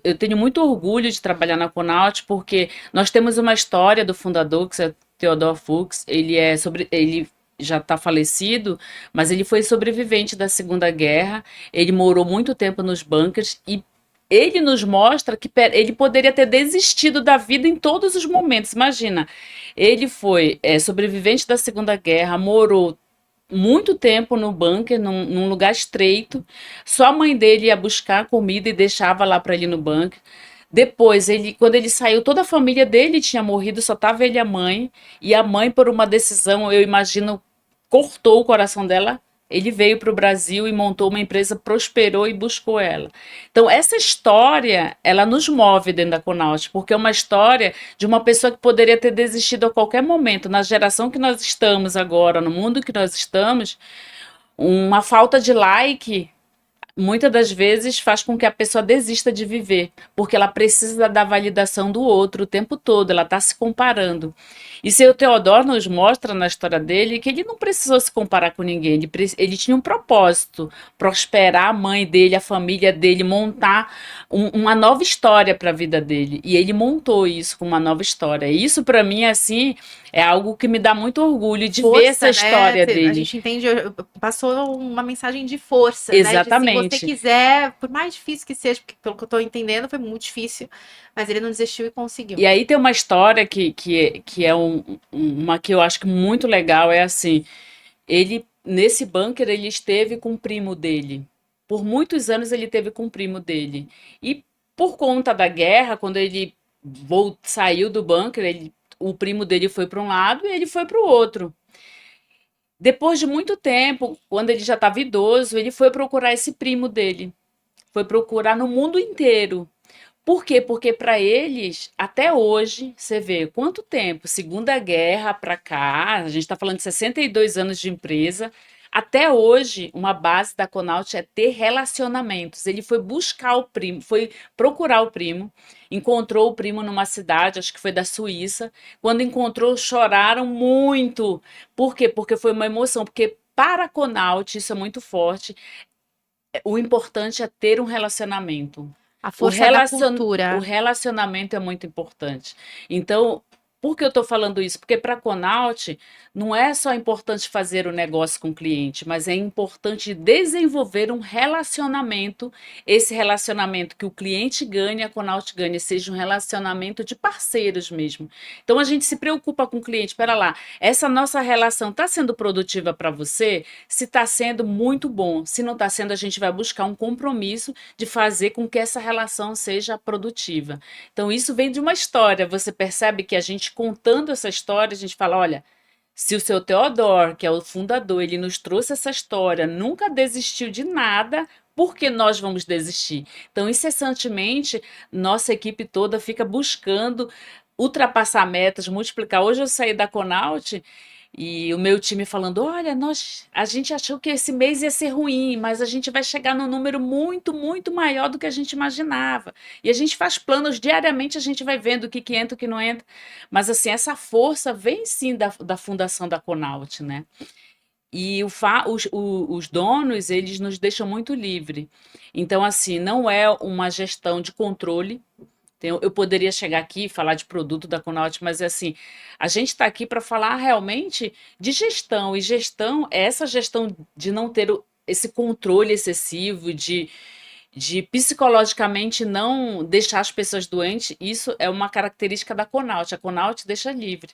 eu tenho muito orgulho de trabalhar na Conaut, porque nós temos uma história do fundador, que é Theodor Fuchs. Ele já está falecido, mas ele foi sobrevivente da Segunda Guerra. Ele morou muito tempo nos bunkers e ele nos mostra que ele poderia ter desistido da vida em todos os momentos. Imagina, ele foi sobrevivente da Segunda Guerra, morou muito tempo no bunker, num lugar estreito. Só a mãe dele ia buscar comida e deixava lá para ele no bunker. Depois, quando ele saiu, toda a família dele tinha morrido, só tava ele e a mãe. E a mãe, por uma decisão, eu imagino, cortou o coração dela. Ele veio para o Brasil e montou uma empresa, prosperou e buscou ela. Então, essa história, ela nos move dentro da Conaut, porque é uma história de uma pessoa que poderia ter desistido a qualquer momento. Na geração que nós estamos agora, no mundo que nós estamos, uma falta de like muitas das vezes faz com que a pessoa desista de viver, porque ela precisa da validação do outro o tempo todo, ela está se comparando. E seu Teodoro nos mostra na história dele que ele não precisou se comparar com ninguém, ele tinha um propósito, prosperar a mãe dele, a família dele, montar uma nova história para a vida dele. E ele montou isso com uma nova história. E isso, para mim, assim, é algo que me dá muito orgulho de ver essa Força, né? história A dele. gente entende, passou uma mensagem de força, né? De se você Exatamente. quiser, por mais difícil que seja, porque pelo que eu tô entendendo, foi muito difícil, mas ele não desistiu e conseguiu. E aí tem uma história que é uma que eu acho que muito legal, é assim, nesse bunker, ele esteve com o primo dele. Por muitos anos ele esteve com o primo dele. E por conta da guerra, quando ele saiu do bunker, o primo dele foi para um lado e ele foi para o outro. Depois de muito tempo, quando ele já estava idoso, ele foi procurar esse primo dele. Foi procurar no mundo inteiro. Por quê? Porque para eles, até hoje, você vê quanto tempo, Segunda Guerra para cá, a gente está falando de 62 anos de empresa, até hoje, uma base da Conaut é ter relacionamentos. Ele foi buscar o primo, foi procurar o primo, encontrou o primo numa cidade, acho que foi da Suíça. Quando encontrou, choraram muito. Por quê? Porque foi uma emoção, porque para a Conaut, isso é muito forte, o importante é ter um relacionamento. A O, força da relacion... o cultura. relacionamento é muito importante. Então, por que eu estou falando isso? Porque para a Conaut não é só importante fazer o negócio com o cliente, mas é importante desenvolver um relacionamento. Esse relacionamento que o cliente ganhe, a Conaut ganhe, seja um relacionamento de parceiros mesmo. Então a gente se preocupa com o cliente. Espera lá, essa nossa relação está sendo produtiva para você? Se está sendo, muito bom. Se não está sendo, a gente vai buscar um compromisso de fazer com que essa relação seja produtiva. Então, isso vem de uma história. Você percebe que a gente contando essa história, a gente fala: olha, se o seu Theodor, que é o fundador, ele nos trouxe essa história, nunca desistiu de nada, por que nós vamos desistir? Então, incessantemente, nossa equipe toda fica buscando ultrapassar metas, multiplicar. Hoje eu saí da Conaut e o meu time falando: olha, a gente achou que esse mês ia ser ruim, mas a gente vai chegar num número muito, muito maior do que a gente imaginava. E a gente faz planos diariamente, a gente vai vendo o que entra, o que não entra. Mas assim, essa força vem sim da fundação da Conaut, né? E os donos, eles nos deixam muito livre. Então, assim, não é uma gestão de controle. Eu poderia chegar aqui e falar de produto da Conaut, mas assim, a gente está aqui para falar realmente de gestão. E gestão é essa gestão de não ter esse controle excessivo, de psicologicamente não deixar as pessoas doentes. Isso é uma característica da Conaut. A Conaut deixa livre.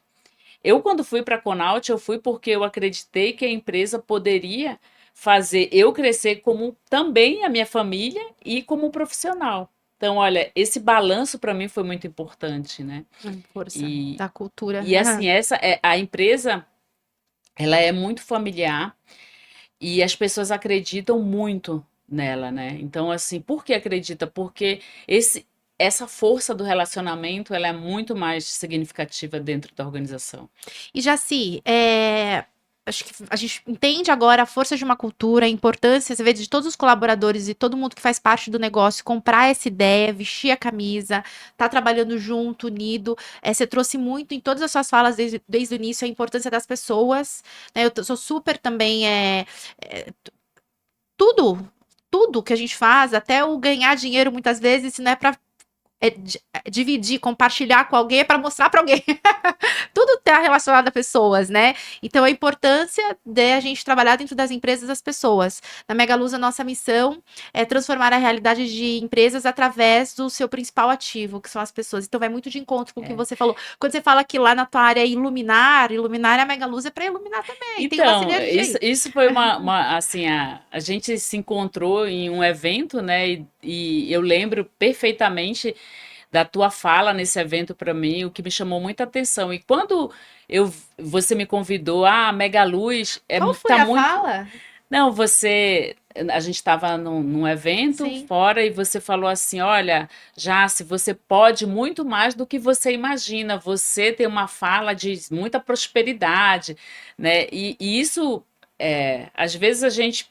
Eu, quando fui para a Conaut, eu fui porque eu acreditei que a empresa poderia fazer eu crescer como também a minha família e como profissional. Então, olha, esse balanço para mim foi muito importante, né? Força E, da cultura. e assim, essa é a empresa, ela é muito familiar e as pessoas acreditam muito nela, né? Então, assim, por que acredita? Porque essa força do relacionamento, ela é muito mais significativa dentro da organização. E Jaci, acho que a gente entende agora a força de uma cultura, a importância, você vê, de todos os colaboradores e todo mundo que faz parte do negócio comprar essa ideia, vestir a camisa, tá trabalhando junto, unido. Você trouxe muito em todas as suas falas desde o início a importância das pessoas, né? Eu sou super também, tudo, tudo que a gente faz, até o ganhar dinheiro muitas vezes, não é para dividir, compartilhar com alguém é para mostrar para alguém. Tudo está relacionado a pessoas, né? Então, a importância de a gente trabalhar dentro das empresas das pessoas. Na Megaluz, a nossa missão é transformar a realidade de empresas através do seu principal ativo, que são as pessoas. Então, vai muito de encontro com o que você falou. Quando você fala que lá na tua área é iluminar a Megaluz é para iluminar também. Tem uma Então, sinergia. isso foi assim, a gente se encontrou em um evento, né? E eu lembro perfeitamente da tua fala nesse evento para mim, o que me chamou muita atenção. E quando você me convidou, a Mega Luz Qual foi tá a muito. fala? Não, a gente estava num evento Sim. fora e você falou assim: olha, Jace, você pode muito mais do que você imagina. Você tem uma fala de muita prosperidade, né? E isso, às vezes a gente,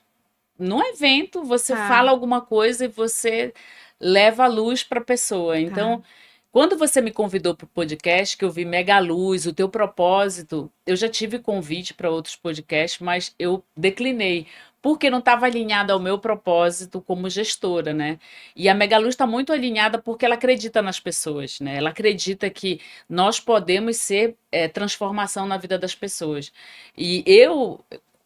num evento, você Tá, fala alguma coisa e você leva a luz para a pessoa. tá. Então, quando você me convidou para o podcast, que eu vi Mega Luz, o teu propósito, eu já tive convite para outros podcasts, mas eu declinei, porque não estava alinhada ao meu propósito como gestora, né? E a Mega Luz está muito alinhada porque ela acredita nas pessoas, né? Ela acredita que nós podemos ser transformação na vida das pessoas. E eu,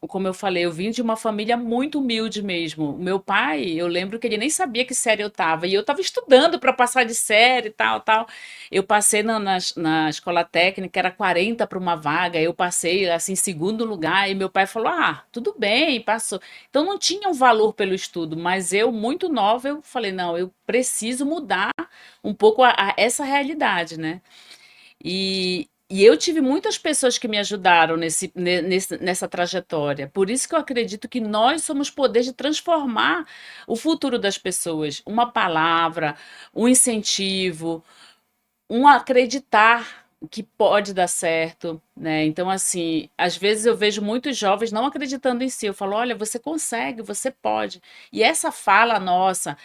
como eu falei, eu vim de uma família muito humilde mesmo. O meu pai, eu lembro que ele nem sabia que série eu estava. E eu estava estudando para passar de série e tal, tal. Eu passei na escola técnica, era 40 para uma vaga. Eu passei, assim, em segundo lugar. E meu pai falou: ah, tudo bem, passou. Então não tinha um valor pelo estudo. Mas eu, muito nova, eu falei: não, eu preciso mudar um pouco essa realidade, né? E eu tive muitas pessoas que me ajudaram nessa trajetória. Por isso que eu acredito que nós somos poder de transformar o futuro das pessoas. Uma palavra, um incentivo, um acreditar que pode dar certo, né? Então, assim, às vezes eu vejo muitos jovens não acreditando em si. Eu falo, olha, você consegue, você pode. E essa fala nossa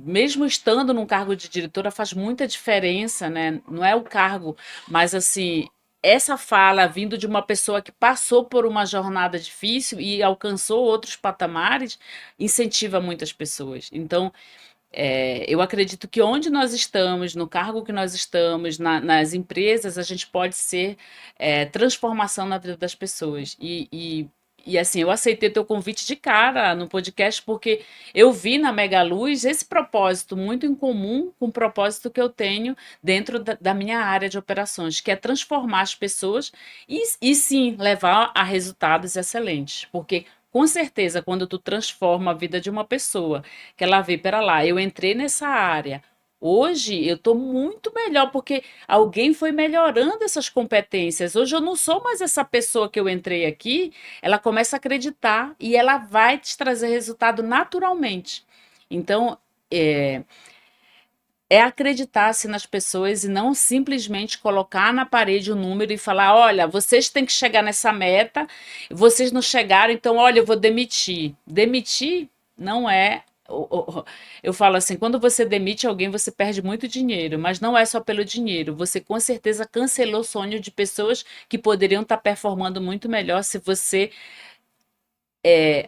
mesmo estando num cargo de diretora, faz muita diferença, né? Não é o cargo, mas assim, essa fala vindo de uma pessoa que passou por uma jornada difícil e alcançou outros patamares, incentiva muitas pessoas. Então, eu acredito que onde nós estamos, no cargo que nós estamos, nas empresas, a gente pode ser transformação na vida das pessoas. E assim, eu aceitei teu convite de cara no podcast porque eu vi na Mega Luz esse propósito muito em comum com o propósito que eu tenho dentro da minha área de operações, que é transformar as pessoas e sim levar a resultados excelentes. Porque com certeza, quando tu transforma a vida de uma pessoa, que ela vê, pera lá, eu entrei nessa área. Hoje eu estou muito melhor porque alguém foi melhorando essas competências. Hoje eu não sou mais essa pessoa que eu entrei aqui. Ela começa a acreditar e ela vai te trazer resultado naturalmente. Então, é, acreditar assim, nas pessoas e não simplesmente colocar na parede o número e falar: olha, vocês têm que chegar nessa meta, vocês não chegaram, então, olha, eu vou demitir. Demitir não é. Eu falo assim: quando você demite alguém, você perde muito dinheiro, mas não é só pelo dinheiro. Você com certeza cancelou o sonho de pessoas que poderiam estar performando muito melhor se você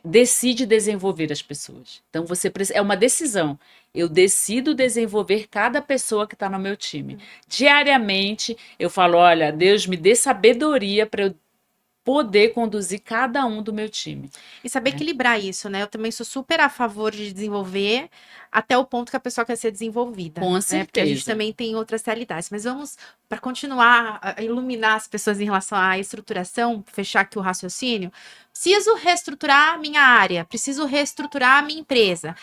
decide desenvolver as pessoas. Então é uma decisão. Eu decido desenvolver cada pessoa que está no meu time. Diariamente eu falo: olha, Deus me dê sabedoria para eu poder conduzir cada um do meu time. E saber equilibrar isso, né? Eu também sou super a favor de desenvolver até o ponto que a pessoa quer ser desenvolvida. Com Né? Porque a gente certeza. também tem outras realidades. Mas vamos, para continuar a iluminar as pessoas em relação à estruturação, fechar aqui o raciocínio. Preciso reestruturar a minha área, preciso reestruturar a minha empresa.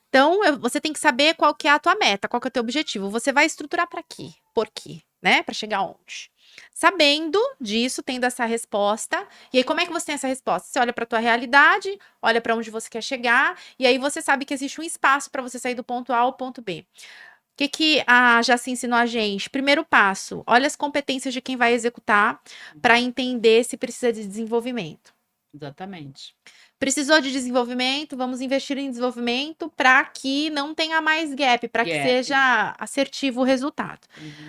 Então, você tem que saber qual que é a tua meta, qual que é o teu objetivo. Você vai estruturar para quê? Por quê? Né? Para chegar onde? Sabendo disso, tendo essa resposta. E aí, como é que você tem essa resposta? Você olha para a tua realidade, olha para onde você quer chegar, e aí você sabe que existe um espaço para você sair do ponto A ao ponto B. O que a Jaci ensinou a gente? Primeiro passo, olha as competências de quem vai executar para entender se precisa de desenvolvimento. Exatamente. Precisou de desenvolvimento, vamos investir em desenvolvimento para que não tenha mais gap, para que seja assertivo o resultado.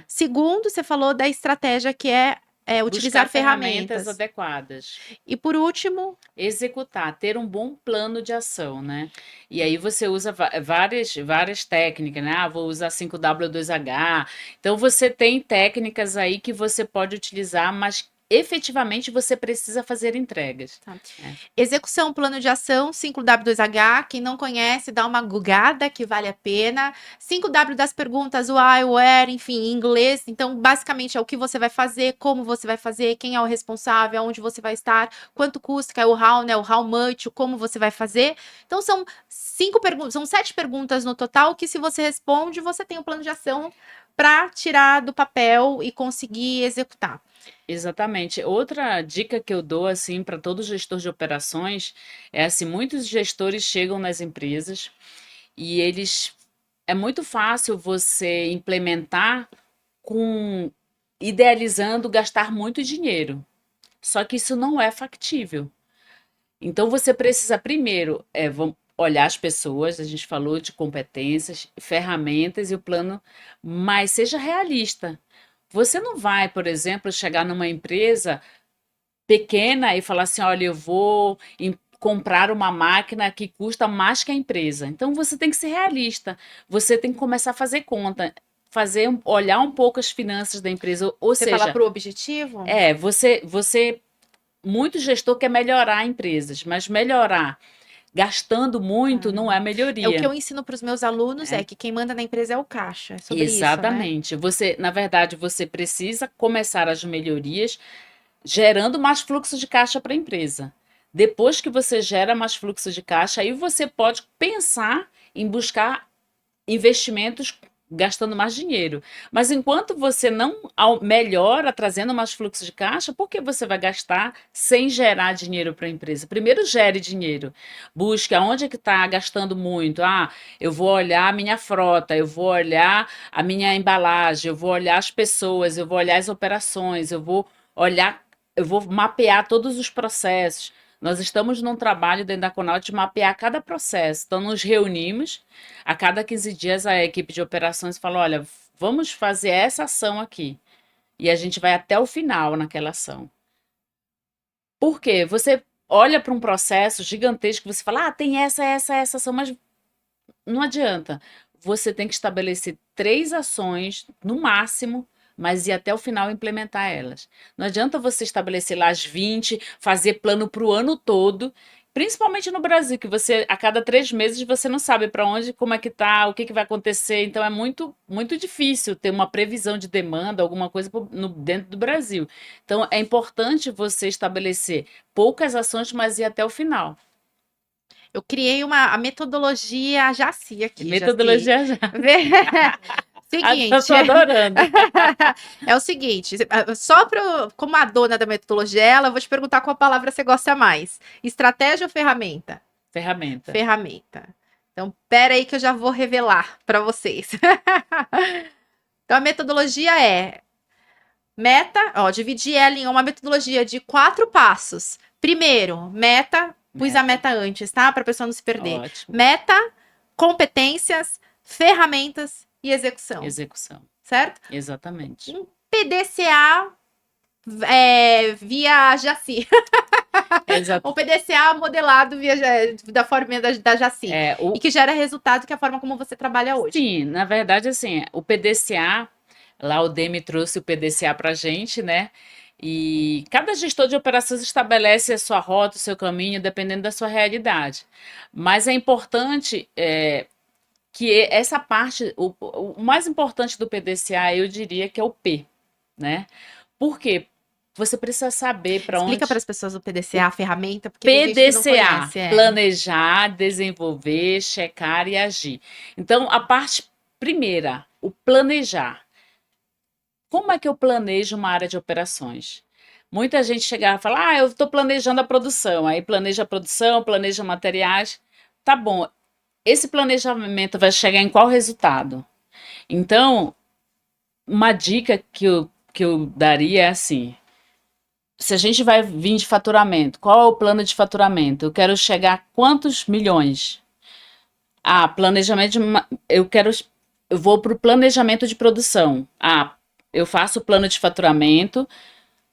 Segundo, você falou da estratégia que é utilizar Buscar ferramentas ferramentas. adequadas. E por último, Executar, ter um bom plano de ação, né? E aí você usa várias técnicas, né? Ah, vou usar 5W2H. Então você tem técnicas aí que você pode utilizar, mas efetivamente você precisa fazer entregas. tá. É. Execução, plano de ação, 5W2H. Quem não conhece, dá uma gugada que vale a pena. 5W das perguntas, why, where, enfim, em inglês. Então, basicamente, é o que você vai fazer, como você vai fazer, quem é o responsável, onde você vai estar, quanto custa, que é o how, né? O how much, o como você vai fazer. Então, são 5 perguntas, são 7 perguntas no total, que se você responde, você tem um plano de ação para tirar do papel e conseguir executar. Exatamente. Outra dica que eu dou assim para todo gestor de operações é assim, muitos gestores chegam nas empresas e eles é muito fácil você implementar com idealizando gastar muito dinheiro. Só que isso não é factível. Então você precisa primeiro olhar as pessoas, a gente falou de competências, ferramentas e o plano, mas seja realista. Você não vai, por exemplo, chegar numa empresa pequena e falar assim: olha, eu vou comprar uma máquina que custa mais que a empresa. Então você tem que ser realista. Você tem que começar a fazer conta, olhar um pouco as finanças da empresa. Ou Você fala seja, para o objetivo? muito gestor quer melhorar empresas, mas melhorar gastando muito não é É o que melhoria. eu ensino para os meus alunos é que quem manda na empresa é o caixa. É sobre isso, né? Exatamente. Na verdade, você precisa começar as melhorias gerando mais fluxo de caixa para a empresa. Depois que você gera mais fluxo de caixa, aí você pode pensar em buscar investimentos gastando mais dinheiro. Mas enquanto você não melhora trazendo mais fluxo de caixa, por que você vai gastar sem gerar dinheiro para a empresa? Primeiro gere dinheiro. Busque aonde é que está gastando muito. Ah, eu vou olhar a minha frota, eu vou olhar a minha embalagem, eu vou olhar as pessoas, eu vou olhar as operações, eu vou mapear todos os processos. Nós estamos num trabalho dentro da Conaut de mapear cada processo. Então, nos reunimos, a cada 15 dias a equipe de operações fala: olha, vamos fazer essa ação aqui. E a gente vai até o final naquela ação. Por quê? Você olha para um processo gigantesco, você fala: ah, tem essa ação, mas não adianta. Você tem que estabelecer 3 ações, no máximo, mas ir até o final e implementar elas. Não adianta você estabelecer lá as 20, fazer plano para o ano todo, principalmente no Brasil, que você, a cada 3 meses, você não sabe para onde, como é que tá, o que, que vai acontecer. Então é muito difícil ter uma previsão de demanda, alguma coisa dentro do Brasil. Então é importante você estabelecer poucas ações, mas ir até o final. Eu criei a metodologia Jaci aqui, Jaci. Metodologia já. Eu Seguinte, tô adorando. é o seguinte, só como a dona da metodologia, ela, eu vou te perguntar qual palavra você gosta mais: estratégia ou ferramenta? Ferramenta. Ferramenta. Então, pera aí que eu já vou revelar para vocês. Então, a metodologia é meta, ó, dividi ela em uma metodologia de 4 passos. Primeiro, meta, pus a meta antes, tá? Para a pessoa não se perder. Ótimo. Meta, competências, ferramentas e execução. Execução. Certo? Exatamente. Um PDCA via Jaci. Um PDCA modelado da forma da Jaci. E que gera resultado, que é a forma como você trabalha hoje. Sim, na verdade, assim, o PDCA, lá o Demi trouxe o PDCA para a gente, né? E cada gestor de operações estabelece a sua rota, o seu caminho, dependendo da sua realidade. Mas é importante que essa parte, o mais importante do PDCA, eu diria que é o P, né? Por quê? Você precisa saber para onde... Explica para as pessoas o PDCA, a ferramenta, porque tem gente que não conhece. Planejar, desenvolver, checar e agir. Então, a parte primeira, o planejar. Como é que eu planejo uma área de operações? Muita gente chega e fala: ah, eu estou planejando a produção. Aí planeja a produção, planeja materiais. Tá bom, esse planejamento vai chegar em qual resultado? Então, uma dica que eu daria é assim: se a gente vai vir de faturamento, qual é o plano de faturamento? Eu quero chegar a quantos milhões? Ah, planejamento eu vou para o planejamento de produção. Ah, eu faço o plano de faturamento,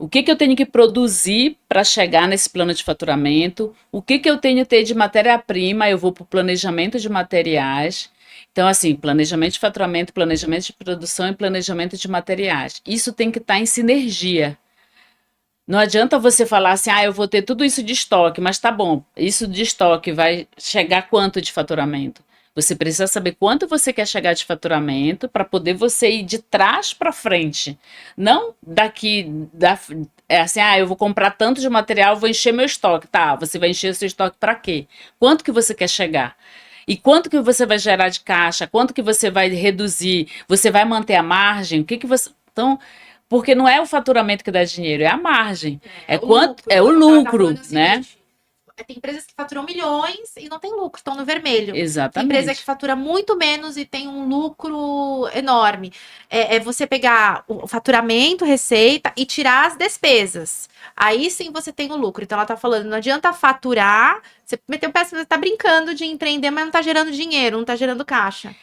O que que eu tenho que produzir para chegar nesse plano de faturamento? O que que eu tenho que ter de matéria-prima? Eu vou para o planejamento de materiais. Então, assim, planejamento de faturamento, planejamento de produção e planejamento de materiais. Isso tem que estar em sinergia. Não adianta você falar assim, eu vou ter tudo isso de estoque, mas tá bom, isso de estoque vai chegar quanto de faturamento? Você precisa saber quanto você quer chegar de faturamento para poder você ir de trás para frente. Não é assim, eu vou comprar tanto de material, vou encher meu estoque. Tá, você vai encher seu estoque para quê? Quanto que você quer chegar? E quanto que você vai gerar de caixa? Quanto que você vai reduzir? Você vai manter a margem? O que que você... Então, porque não é o faturamento que dá dinheiro, é a margem. É o lucro, né? Tem empresas que faturam milhões e não tem lucro, estão no vermelho. Exatamente. Tem empresa que fatura muito menos e tem um lucro enorme. É você pegar o faturamento, receita e tirar as despesas. Aí sim você tem o lucro. Então ela tá falando, não adianta faturar, você meteu o pé, você tá brincando de empreender, mas não tá gerando dinheiro, não tá gerando caixa.